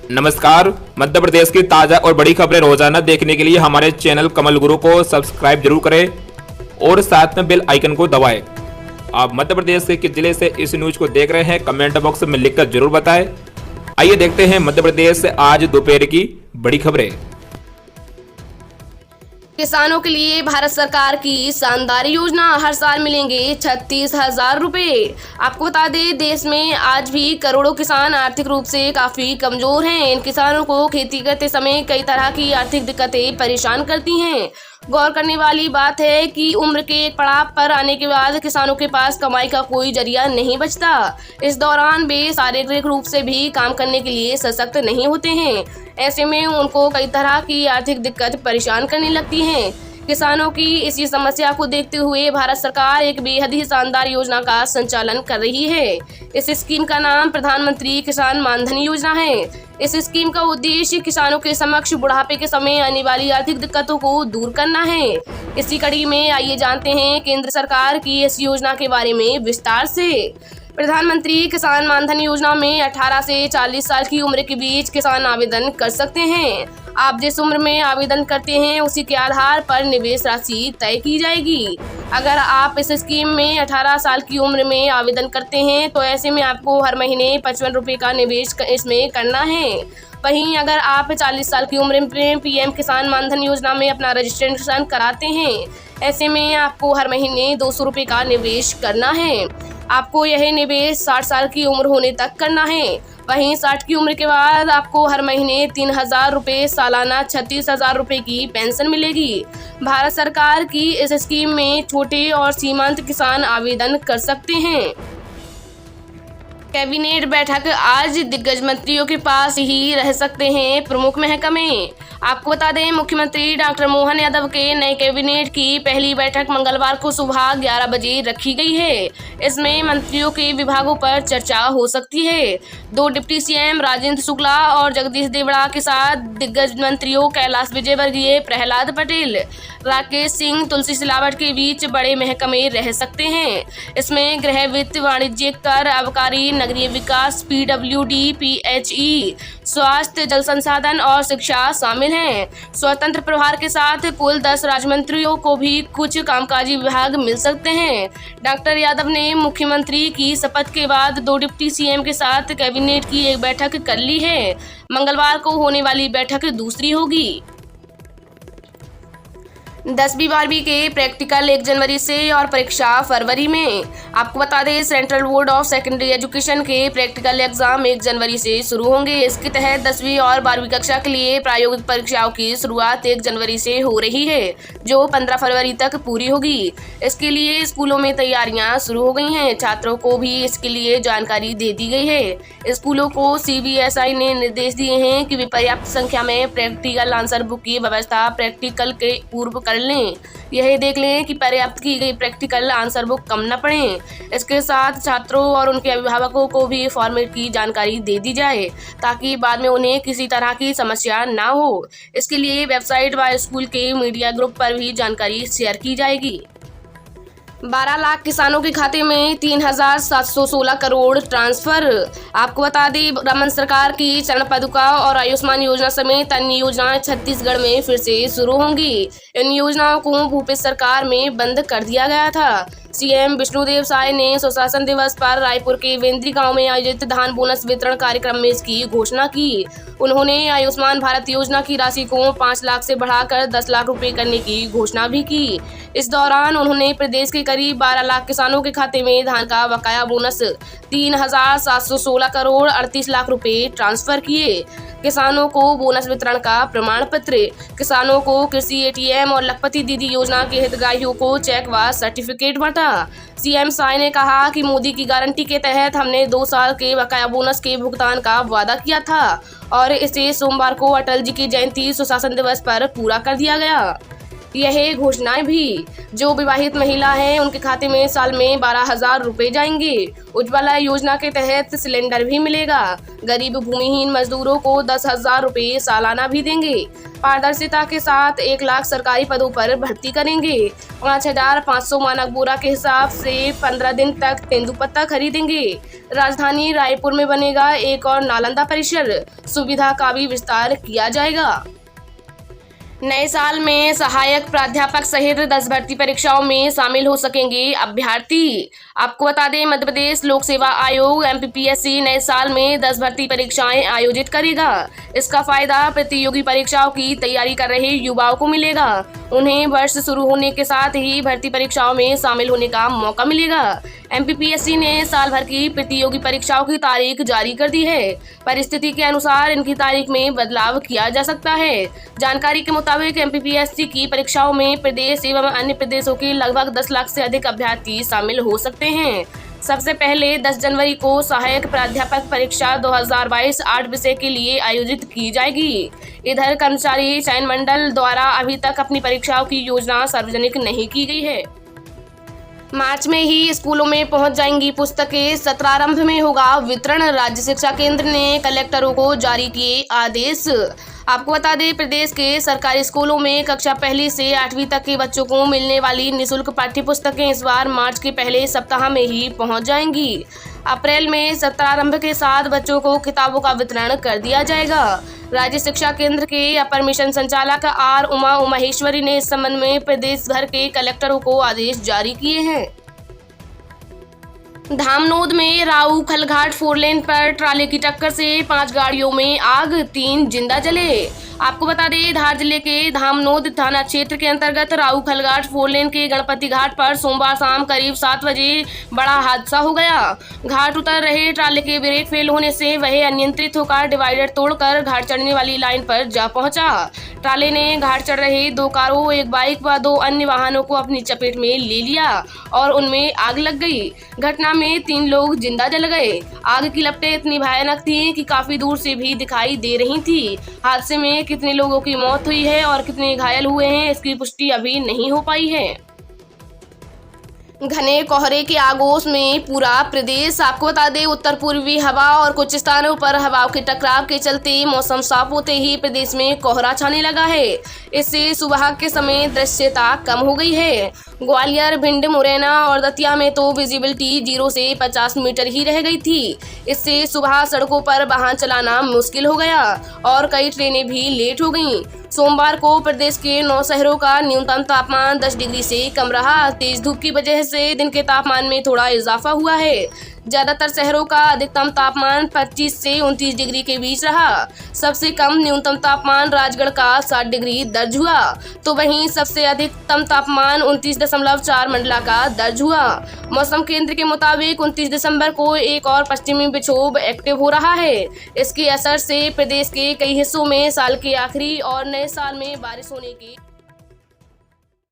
नमस्कार। मध्य प्रदेश की ताज़ा और बड़ी खबरें रोजाना देखने के लिए हमारे चैनल कमल गुरु को सब्सक्राइब जरूर करें और साथ में बेल आइकन को दबाएं। आप मध्य प्रदेश के किस जिले से इस न्यूज को देख रहे हैं कमेंट बॉक्स में लिखकर जरूर बताएं। आइए देखते हैं मध्य प्रदेश से आज दोपहर की बड़ी खबरें। किसानों के लिए भारत सरकार की शानदार योजना, हर साल मिलेंगे 36,000 रुपए। आपको बता दें, देश में आज भी करोड़ों किसान आर्थिक रूप से काफी कमजोर हैं। इन किसानों को खेती करते समय कई तरह की आर्थिक दिक्कतें परेशान करती हैं। गौर करने वाली बात है कि उम्र के एक पड़ाव पर आने के बाद किसानों के पास कमाई का कोई जरिया नहीं बचता। इस दौरान वे शारीरिक रूप से भी काम करने के लिए सशक्त नहीं होते हैं। ऐसे में उनको कई तरह की आर्थिक दिक्कत परेशान करने लगती हैं। किसानों की इसी समस्या को देखते हुए भारत सरकार एक बेहद ही शानदार योजना का संचालन कर रही है। इस स्कीम का नाम प्रधानमंत्री किसान मानधन योजना है। इस स्कीम का उद्देश्य किसानों के समक्ष बुढ़ापे के समय आने वाली आर्थिक दिक्कतों को दूर करना है। इसी कड़ी में आइए जानते हैं केंद्र सरकार की इस योजना के बारे में विस्तार से। प्रधानमंत्री किसान मानधन योजना में 18 से 40 साल की उम्र के बीच किसान आवेदन कर सकते हैं। आप जिस उम्र में आवेदन करते हैं उसी के आधार पर निवेश राशि तय की जाएगी। अगर आप इस स्कीम में 18 साल की उम्र में आवेदन करते हैं तो ऐसे में आपको हर महीने 55 रुपये का निवेश इसमें करना है। वहीं अगर आप 40 साल की उम्र में पीएम किसान मानधन योजना में अपना रजिस्ट्रेशन कराते हैं, ऐसे में आपको हर महीने 200 रुपये का निवेश करना है। आपको यह निवेश 60 साल की उम्र होने तक करना है। वहीं 60 की उम्र के बाद आपको हर महीने 3,000 रुपये, सालाना 36,000 रुपये की पेंशन मिलेगी। भारत सरकार की इस स्कीम में छोटे और सीमांत किसान आवेदन कर सकते हैं। कैबिनेट बैठक आज, दिग्गज मंत्रियों के पास ही रह सकते हैं प्रमुख महकमे। आपको बता दें, मुख्यमंत्री डॉक्टर मोहन यादव के नए कैबिनेट की पहली बैठक मंगलवार को सुबह 11 बजे रखी गई है। इसमें मंत्रियों के विभागों पर चर्चा हो सकती है। 2 डिप्टी सीएम राजेंद्र शुक्ला और जगदीश देवड़ा के साथ दिग्गज मंत्रियों कैलाश विजयवर्गीय, प्रहलाद पटेल, राकेश सिंह, तुलसी सिलावट के बीच बड़े महकमे रह सकते हैं। इसमें गृह, वित्त, वाणिज्य, कर, आबकारी, नगरीय विकास, पीडब्ल्यूडी, पीएचई, स्वास्थ्य, जल संसाधन और शिक्षा शामिल हैं। स्वतंत्र प्रभार के साथ कुल 10 राज्य मंत्रियों को भी कुछ कामकाजी विभाग मिल सकते हैं। डॉक्टर यादव ने मुख्यमंत्री की शपथ के बाद 2 डिप्टी सीएम के साथ कैबिनेट की एक बैठक कर ली है। मंगलवार को होने वाली बैठक दूसरी होगी। 10वीं 12वीं के प्रैक्टिकल 1 जनवरी से और परीक्षा फरवरी में। आपको बता दें, central board of secondary education के प्रैक्टिकल एग्जाम 1 जनवरी से शुरू होंगे। इसके तहत 10वीं और 12वीं कक्षा के लिए प्रायोगिक परीक्षाओं की शुरुआत 1 जनवरी से हो रही है, जो 15 फरवरी तक पूरी होगी। इसके लिए स्कूलों में तैयारियां शुरू हो गई हैं। छात्रों को भी इसके लिए जानकारी दे दी गई है। स्कूलों को सीबीएसई ने निर्देश दिए हैं कि वे पर्याप्त संख्या में प्रैक्टिकल आंसर बुक की व्यवस्था प्रैक्टिकल के पूर्व कर लें। यह देख लें कि पर्याप्त की गई प्रैक्टिकल आंसर बुक कम न पड़े। इसके साथ छात्रों और उनके अभिभावकों को भी फॉर्मेट की जानकारी दे दी जाए, ताकि बाद में उन्हें किसी तरह की समस्या ना हो। इसके लिए वेबसाइट व स्कूल के मीडिया ग्रुप पर भी जानकारी शेयर की जाएगी। 12 लाख किसानों के खाते में 3,716 करोड़ ट्रांसफर। आपको बता दें, रमन सरकार की चरण पादुका और आयुष्मान योजना समेत अन्य योजनाएं छत्तीसगढ़ में फिर से शुरू होंगी। इन योजनाओं को भूपेश सरकार में बंद कर दिया गया था। सीएम विष्णुदेव साय ने सुशासन दिवस पर रायपुर के वेंद्री गांव में आयोजित धान बोनस वितरण कार्यक्रम में इसकी घोषणा की। उन्होंने आयुष्मान भारत योजना की राशि को 5 लाख से बढ़ाकर 10 लाख रुपए करने की घोषणा भी की। इस दौरान उन्होंने प्रदेश के करीब 12 लाख किसानों के खाते में धान का बकाया बोनस 3,716 करोड़ 38 लाख रुपए ट्रांसफर किए। किसानों को बोनस वितरण का प्रमाण पत्र, किसानों को कृषि एटीएम और लखपति दीदी योजना के हितग्राहियों को चेक व सर्टिफिकेट बांटा। सीएम साय ने कहा कि मोदी की गारंटी के तहत हमने 2 साल के बकाया बोनस के भुगतान का वादा किया था और इसे सोमवार को अटल जी की जयंती सुशासन दिवस पर पूरा कर दिया गया। यह घोषणाएं भी। जो विवाहित महिला हैं उनके खाते में साल में 12,000 रुपए जाएंगे। उज्ज्वला योजना के तहत सिलेंडर भी मिलेगा। गरीब भूमिहीन मजदूरों को 10,000 रुपए सालाना भी देंगे। पारदर्शिता के साथ 1 लाख सरकारी पदों पर भर्ती करेंगे। 5,500 मानक बोरा के हिसाब से 15 दिन तक तेंदुपत्ता खरीदेंगे। राजधानी रायपुर में बनेगा एक और नालंदा परिसर, सुविधा का भी विस्तार किया जाएगा। नए साल में सहायक प्राध्यापक सहित 10 भर्ती परीक्षाओं में शामिल हो सकेंगे अभ्यर्थी। आपको बता दें, मध्य प्रदेश लोक सेवा आयोग MPPSC नए साल में 10 भर्ती परीक्षाएं आयोजित करेगा। इसका फायदा प्रतियोगी परीक्षाओं की तैयारी कर रहे युवाओं को मिलेगा। उन्हें वर्ष शुरू होने के साथ ही भर्ती परीक्षाओं में शामिल होने का मौका मिलेगा। MPPSC ने साल भर की प्रतियोगी परीक्षाओं की तारीख जारी कर दी है। परिस्थिति के अनुसार इनकी तारीख में बदलाव किया जा सकता है। जानकारी के मुताबिक MPPSC की परीक्षाओं में प्रदेश एवं अन्य प्रदेशों के लगभग 10 लाख से अधिक अभ्यर्थी शामिल हो सकते हैं। सबसे पहले 10 जनवरी को सहायक प्राध्यापक परीक्षा 2022 8 विषय के लिए आयोजित की जाएगी। इधर कर्मचारी चयन मंडल द्वारा अभी तक अपनी परीक्षाओं की योजना सार्वजनिक नहीं की गई है। मार्च में ही स्कूलों में पहुंच जाएंगी पुस्तकें, सत्रारंभ में होगा वितरण। राज्य शिक्षा केंद्र ने कलेक्टरों को जारी किए आदेश। आपको बता दें, प्रदेश के सरकारी स्कूलों में कक्षा 1 से 8वीं तक के बच्चों को मिलने वाली निःशुल्क पाठ्य पुस्तकें इस बार मार्च के पहले सप्ताह में ही पहुंच जाएंगी। अप्रैल में सत्रारंभ के साथ बच्चों को किताबों का वितरण कर दिया जाएगा। राज्य शिक्षा केंद्र के अपर मिशन संचालक R उमा महेश्वरी ने इस संबंध में प्रदेश भर के कलेक्टरों को आदेश जारी किए हैं। धामनोद में राऊ खलघाट 4 लेन पर ट्राले की टक्कर से 5 गाड़ियों में आग, 3 जिंदा जले। आपको बता दें, धार जिले के धामनोद थाना क्षेत्र के अंतर्गत राऊ खलघाट 4 लेन के गणपति घाट पर सोमवार शाम करीब 7 बजे बड़ा हादसा हो गया। घाट उतर रहे ट्राले के ब्रेक फेल होने से वह अनियंत्रित होकर डिवाइडर तोड़कर घाट चढ़ने वाली लाइन पर जा पहुंचा। ट्राले ने घाट चढ़ रहे 2 कारों, 1 बाइक व 2 अन्य वाहनों को अपनी चपेट में ले लिया और उनमें आग लग गई। घटना में 3 लोग जिंदा जल गए। आग की लपटें इतनी भयानक थीं कि काफी दूर से भी दिखाई दे रही थी। हादसे में कितने लोगों की मौत हुई है और कितने घायल हुए हैं, इसकी पुष्टि अभी नहीं हो पाई है। घने कोहरे के आगोश में पूरा प्रदेश। आपको बता दें, उत्तर पूर्वी हवा और कुछ स्थानों पर हवाओं के टकराव के चलते मौसम साफ होते ही प्रदेश में कोहरा छाने लगा है। इससे सुबह के समय दृश्यता कम हो गई है। ग्वालियर, भिंड, मुरैना और दतिया में तो विजिबिलिटी 0 से 50 मीटर ही रह गई थी। इससे सुबह सड़कों पर वाहन चलाना मुश्किल हो गया और कई ट्रेनें भी लेट हो गईं। सोमवार को प्रदेश के 9 शहरों का न्यूनतम तापमान 10 डिग्री से कम रहा। तेज धूप की वजह से दिन के तापमान में थोड़ा इजाफा हुआ है। ज्यादातर शहरों का अधिकतम तापमान 25 से 29 डिग्री के बीच रहा। सबसे कम न्यूनतम तापमान राजगढ़ का 7 डिग्री दर्ज हुआ, तो वहीं सबसे अधिकतम तापमान 29.4 मंडला का दर्ज हुआ। मौसम केंद्र के मुताबिक 29 दिसंबर को एक और पश्चिमी विक्षोभ एक्टिव हो रहा है। इसके असर से प्रदेश के कई हिस्सों में साल के आखिरी और नए साल में बारिश होने की